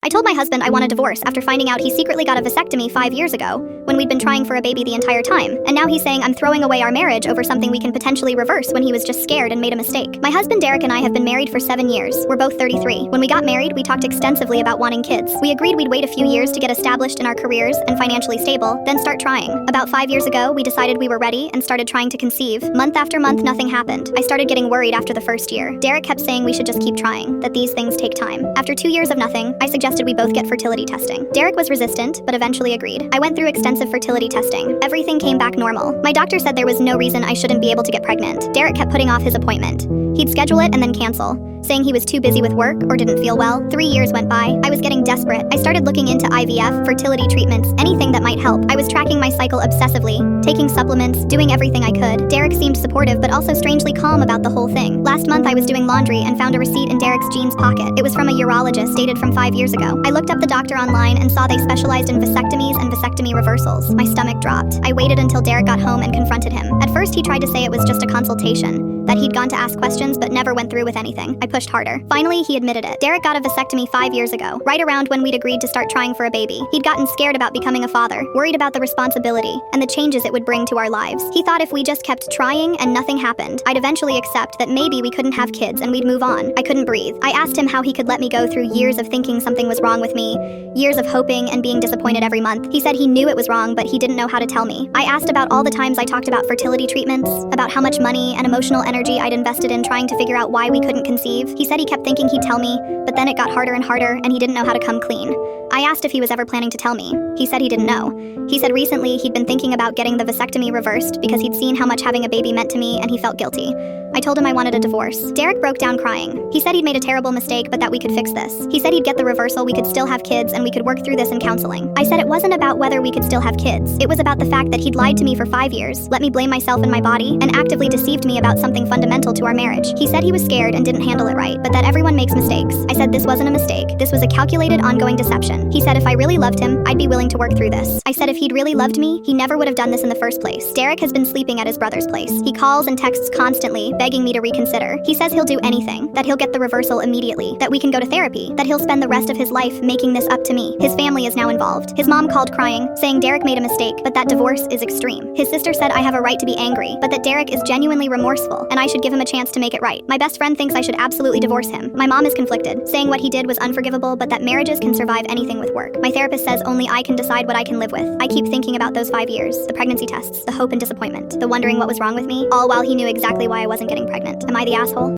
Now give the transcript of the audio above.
I told my husband I want a divorce after finding out he secretly got a vasectomy 5 years ago, when we'd been trying for a baby the entire time, and now he's saying I'm throwing away our marriage over something we can potentially reverse when he was just scared and made a mistake. My husband Derek and I have been married for 7 years. We're both 33. When we got married, we talked extensively about wanting kids. We agreed we'd wait a few years to get established in our careers and financially stable, then start trying. About 5 years ago, we decided we were ready and started trying to conceive. Month after month, nothing happened. I started getting worried after the first year. Derek kept saying we should just keep trying, that these things take time. After 2 years of nothing, I suggested we both get fertility testing. Derek was resistant, but eventually agreed. I went through extensive fertility testing. Everything came back normal. My doctor said there was no reason I shouldn't be able to get pregnant. Derek kept putting off his appointment. He'd schedule it and then cancel, saying he was too busy with work or didn't feel well. 3 years went by. I was getting desperate. I started looking into IVF, fertility treatments, anything that might help. I was tracking my cycle obsessively, taking supplements, doing everything I could. Derek seemed supportive but also strangely calm about the whole thing. Last month I was doing laundry and found a receipt in Derek's jeans pocket. It was from a urologist dated from 5 years ago. I looked up the doctor online and saw they specialized in vasectomies and vasectomy reversals. My stomach dropped. I waited until Derek got home and confronted him. At first he tried to say it was just a consultation, that he'd gone to ask questions but never went through with anything. I pushed harder. Finally, he admitted it. Derek got a vasectomy 5 years ago, right around when we'd agreed to start trying for a baby. He'd gotten scared about becoming a father, worried about the responsibility and the changes it would bring to our lives. He thought if we just kept trying and nothing happened, I'd eventually accept that maybe we couldn't have kids and we'd move on. I couldn't breathe. I asked him how he could let me go through years of thinking something was wrong with me, years of hoping and being disappointed every month. He said he knew it was wrong, but he didn't know how to tell me. I asked about all the times I talked about fertility treatments, about how much money and emotional energy I'd invested in trying to figure out why we couldn't conceive. He said he kept thinking he'd tell me, but then it got harder and harder and he didn't know how to come clean. I asked if he was ever planning to tell me. He said he didn't know. He said recently he'd been thinking about getting the vasectomy reversed because he'd seen how much having a baby meant to me and he felt guilty. I told him I wanted a divorce. Derek broke down crying. He said he'd made a terrible mistake, but that we could fix this. He said he'd get the reversal, we could still have kids, and we could work through this in counseling. I said it wasn't about whether we could still have kids. It was about the fact that he'd lied to me for 5 years, let me blame myself and my body, and actively deceived me about something fundamental to our marriage. He said he was scared and didn't handle it right, but that everyone makes mistakes. I said this wasn't a mistake. This was a calculated, ongoing deception. He said if I really loved him, I'd be willing to work through this. I said if he'd really loved me, he never would have done this in the first place. Derek has been sleeping at his brother's place. He calls and texts constantly, begging me to reconsider. He says he'll do anything, that he'll get the reversal immediately, that we can go to therapy, that he'll spend the rest of his life making this up to me. His family is now involved. His mom called crying, saying Derek made a mistake, but that divorce is extreme. His sister said I have a right to be angry, but that Derek is genuinely remorseful, and I should give him a chance to make it right. My best friend thinks I should absolutely divorce him. My mom is conflicted, saying what he did was unforgivable, but that marriages can survive anything with work. My therapist says only I can decide what I can live with. I keep thinking about those 5 years, the pregnancy tests, the hope and disappointment, the wondering what was wrong with me, all while he knew exactly why I wasn't getting pregnant. Am I the asshole?